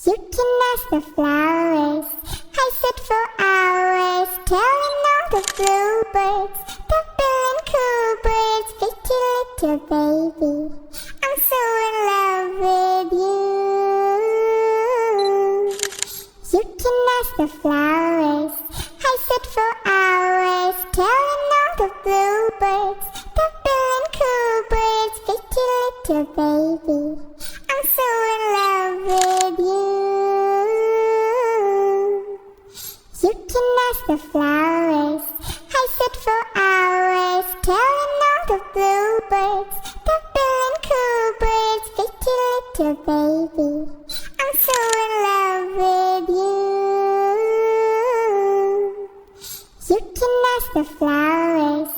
You can ask the flowers. I sit for hours, telling all the bluebirds, the billing cool birds, pretty little baby, I'm so in love with you. You can ask the flowers. I sit for hours, telling all the bluebirds, the billing cool birds, pretty little baby, I'm so in love with you. You can ask the flowers. I sit for hours, telling all the bluebirds, the billing cool birds, pretty little baby, I'm so in love with you. You can ask the flowers.